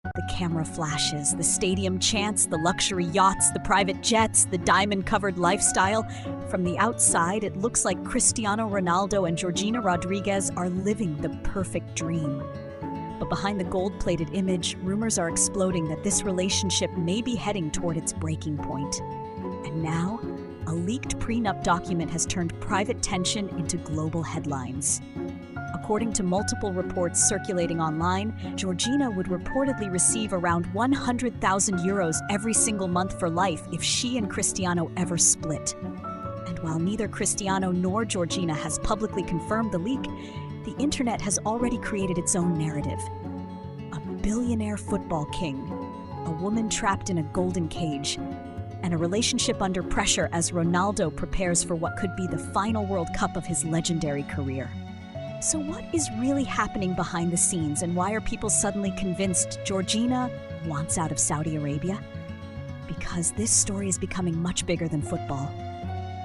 The camera flashes, the stadium chants, the luxury yachts, the private jets, the diamond-covered lifestyle. From the outside, it looks like Cristiano Ronaldo and Georgina Rodríguez are living the perfect dream. But behind the gold-plated image, rumors are exploding that this relationship may be heading toward its breaking point. And now, a leaked prenup document has turned private tension into global headlines. According to multiple reports circulating online, Georgina would reportedly receive around €100,000 every single month for life if she and Cristiano ever split. And while neither Cristiano nor Georgina has publicly confirmed the leak, the internet has already created its own narrative. A billionaire football king, a woman trapped in a golden cage, and a relationship under pressure as Ronaldo prepares for what could be the final World Cup of his legendary career. So what is really happening behind the scenes, and why are people suddenly convinced Georgina wants out of Saudi Arabia? Because this story is becoming much bigger than football.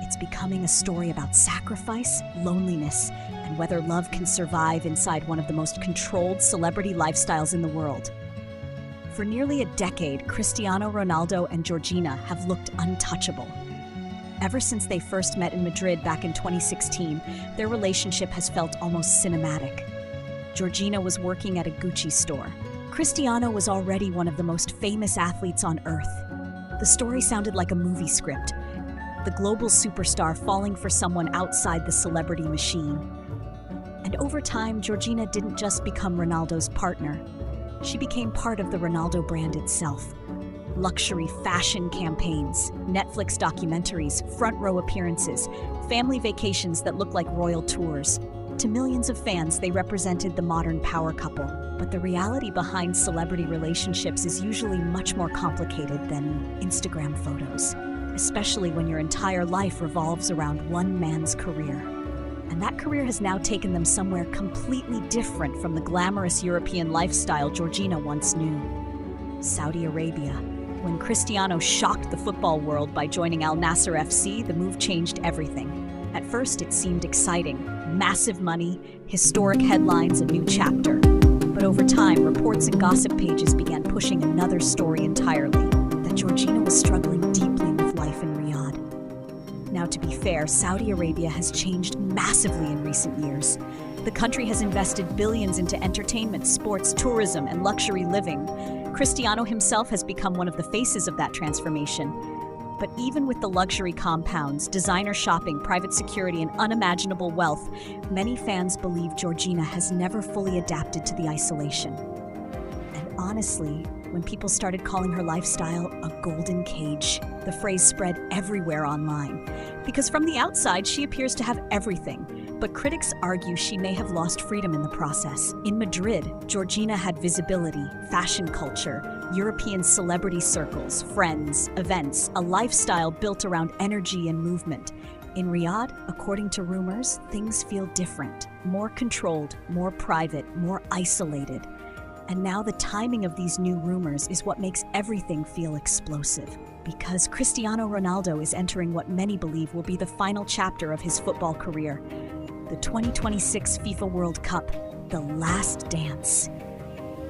It's becoming a story about sacrifice, loneliness, and whether love can survive inside one of the most controlled celebrity lifestyles in the world. For nearly a decade, Cristiano Ronaldo and Georgina have looked untouchable. Ever since they first met in Madrid back in 2016, their relationship has felt almost cinematic. Georgina was working at a Gucci store. Cristiano was already one of the most famous athletes on earth. The story sounded like a movie script, the global superstar falling for someone outside the celebrity machine. And over time, Georgina didn't just become Ronaldo's partner. She became part of the Ronaldo brand itself. Luxury fashion campaigns, Netflix documentaries, front-row appearances, family vacations that look like royal tours. To millions of fans, they represented the modern power couple. But the reality behind celebrity relationships is usually much more complicated than Instagram photos, especially when your entire life revolves around one man's career. And that career has now taken them somewhere completely different from the glamorous European lifestyle Georgina once knew. Saudi Arabia. When Cristiano shocked the football world by joining Al Nassr FC, the move changed everything. At first, it seemed exciting. Massive money, historic headlines, a new chapter. But over time, reports and gossip pages began pushing another story entirely, that Georgina was struggling deeply with life in Riyadh. Now, to be fair, Saudi Arabia has changed massively in recent years. The country has invested billions into entertainment, sports, tourism, and luxury living. Cristiano himself has become one of the faces of that transformation. But even with the luxury compounds, designer shopping, private security, and unimaginable wealth, many fans believe Georgina has never fully adapted to the isolation. And honestly, when people started calling her lifestyle a golden cage, the phrase spread everywhere online. Because from the outside, she appears to have everything. But critics argue she may have lost freedom in the process. In Madrid, Georgina had visibility, fashion culture, European celebrity circles, friends, events, a lifestyle built around energy and movement. In Riyadh, according to rumors, things feel different, more controlled, more private, more isolated. And now the timing of these new rumors is what makes everything feel explosive. Because Cristiano Ronaldo is entering what many believe will be the final chapter of his football career. The 2026 FIFA World Cup, the last dance.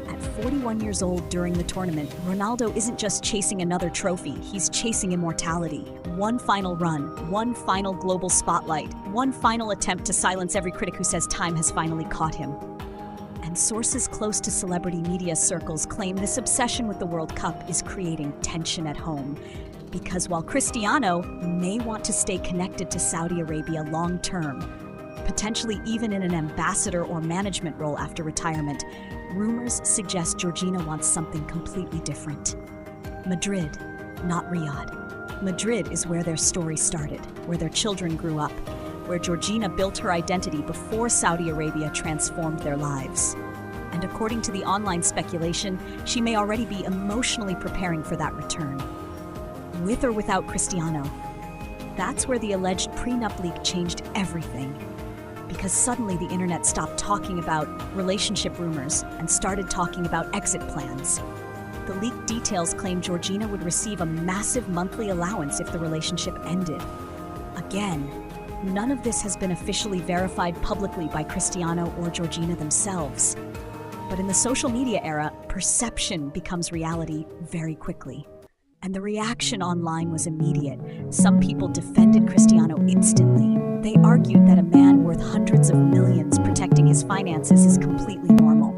At 41 years old during the tournament, Ronaldo isn't just chasing another trophy, he's chasing immortality. One final run, one final global spotlight, one final attempt to silence every critic who says time has finally caught him. And sources close to celebrity media circles claim this obsession with the World Cup is creating tension at home. Because while Cristiano may want to stay connected to Saudi Arabia long-term, potentially even in an ambassador or management role after retirement, rumors suggest Georgina wants something completely different. Madrid, not Riyadh. Madrid is where their story started, where their children grew up, where Georgina built her identity before Saudi Arabia transformed their lives. And according to the online speculation, she may already be emotionally preparing for that return. With or without Cristiano, that's where the alleged prenup leak changed everything. Because suddenly the internet stopped talking about relationship rumors and started talking about exit plans. The leaked details claim Georgina would receive a massive monthly allowance if the relationship ended. Again, none of this has been officially verified publicly by Cristiano or Georgina themselves. But in the social media era, perception becomes reality very quickly. And the reaction online was immediate. Some people defended Cristiano instantly. They argued that a man worth hundreds of millions protecting his finances is completely normal,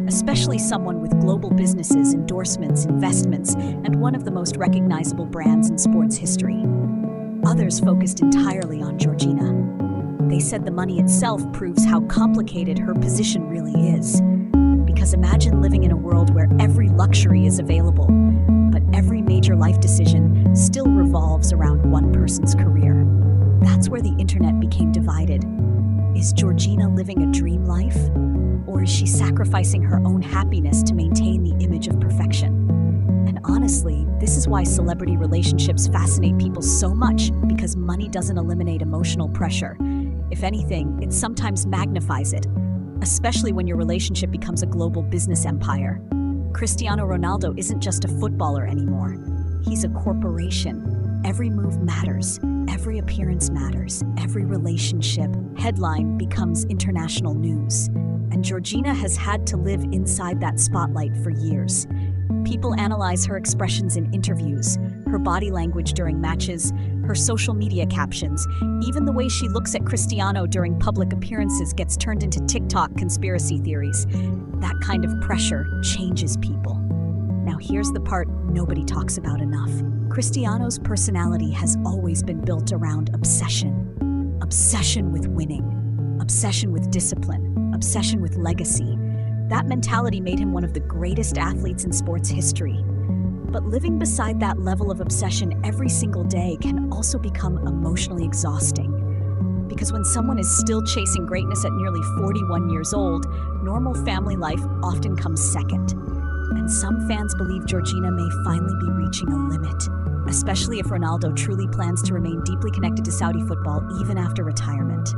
especially someone with global businesses, endorsements, investments, and one of the most recognizable brands in sports history. Others focused entirely on Georgina. They said the money itself proves how complicated her position really is. Because imagine living in a world where every luxury is available, but every major life decision still revolves around one person's career. That's where the internet became divided. Is Georgina living a dream life? Or is she sacrificing her own happiness to maintain the image of perfection? And honestly, this is why celebrity relationships fascinate people so much, because money doesn't eliminate emotional pressure. If anything, it sometimes magnifies it, especially when your relationship becomes a global business empire. Cristiano Ronaldo isn't just a footballer anymore. He's a corporation. Every move matters. Every appearance matters. Every relationship headline becomes international news. And Georgina has had to live inside that spotlight for years. People analyze her expressions in interviews, her body language during matches, her social media captions. Even the way she looks at Cristiano during public appearances gets turned into TikTok conspiracy theories. That kind of pressure changes people. Now here's the part nobody talks about enough. Cristiano's personality has always been built around obsession. Obsession with winning. Obsession with discipline. Obsession with legacy. That mentality made him one of the greatest athletes in sports history. But living beside that level of obsession every single day can also become emotionally exhausting. Because when someone is still chasing greatness at nearly 41 years old, normal family life often comes second. And some fans believe Georgina may finally be reaching a limit, especially if Ronaldo truly plans to remain deeply connected to Saudi football even after retirement.